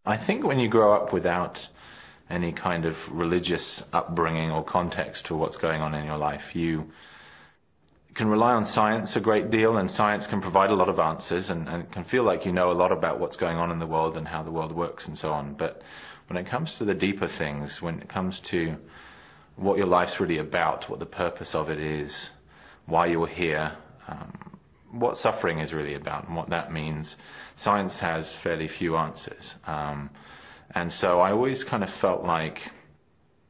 I think when you grow up without any kind of religious upbringing or context to what's going on in your life, you can rely on science a great deal, and science can provide a lot of answers, and it can feel like you know a lot about what's going on in the world and how the world works and so on. But when it comes to the deeper things, when it comes to what your life's really about, what the purpose of it is, why you're here, what suffering is really about and what that means, science has fairly few answers. And so I always kind of felt like,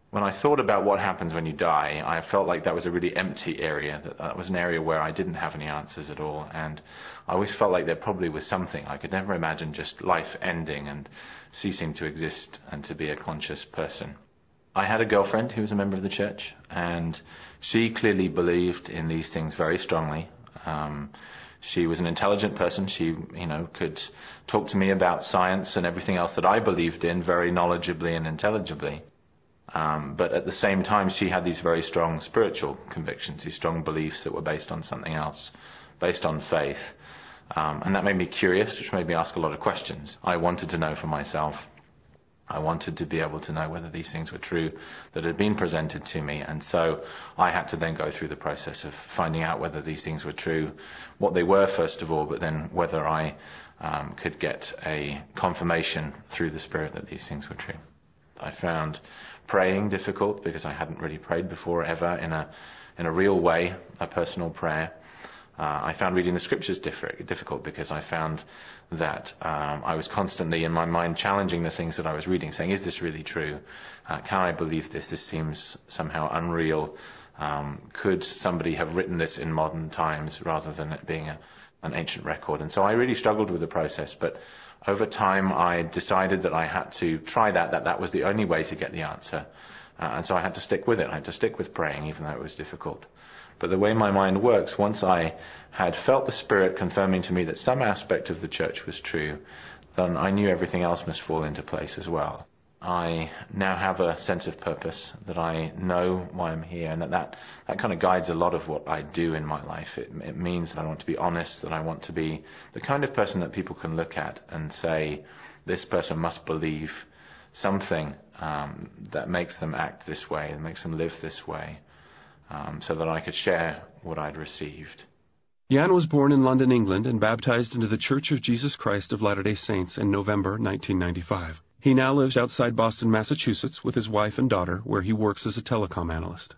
when I thought about what happens when you die, I felt like that was a really empty area, that was an area where I didn't have any answers at all. And I always felt like there probably was something. I could never imagine just life ending and ceasing to exist and to be a conscious person. I had a girlfriend who was a member of the church, and she clearly believed in these things very strongly. She was an intelligent person. She, could talk to me about science and everything else that I believed in very knowledgeably and intelligibly. But at the same time, she had these very strong spiritual convictions, these strong beliefs that were based on something else, based on faith. And that made me curious, which made me ask a lot of questions. I wanted to know for myself. I wanted to be able to know whether these things were true that had been presented to me. And so I had to then go through the process of finding out whether these things were true, what they were first of all, but then whether I could get a confirmation through the Spirit that these things were true. I found praying difficult because I hadn't really prayed before ever in a real way, a personal prayer. I found reading the scriptures difficult because I found that I was constantly in my mind challenging the things that I was reading, saying, is this really true? Can I believe this? This seems somehow unreal. Could somebody have written this in modern times rather than it being an ancient record? And so I really struggled with the process, but over time I decided that I had to try that was the only way to get the answer. And so I had to stick with it. I had to stick with praying, even though it was difficult. But the way my mind works, once I had felt the Spirit confirming to me that some aspect of the church was true, then I knew everything else must fall into place as well. I now have a sense of purpose, that I know why I'm here, and that kind of guides a lot of what I do in my life. It means that I want to be honest, that I want to be the kind of person that people can look at and say, this person must believe something that makes them act this way and makes them live this way, so that I could share what I'd received. Jan was born in London, England, and baptized into the Church of Jesus Christ of Latter-day Saints in November 1995. He now lives outside Boston, Massachusetts, with his wife and daughter, where he works as a telecom analyst.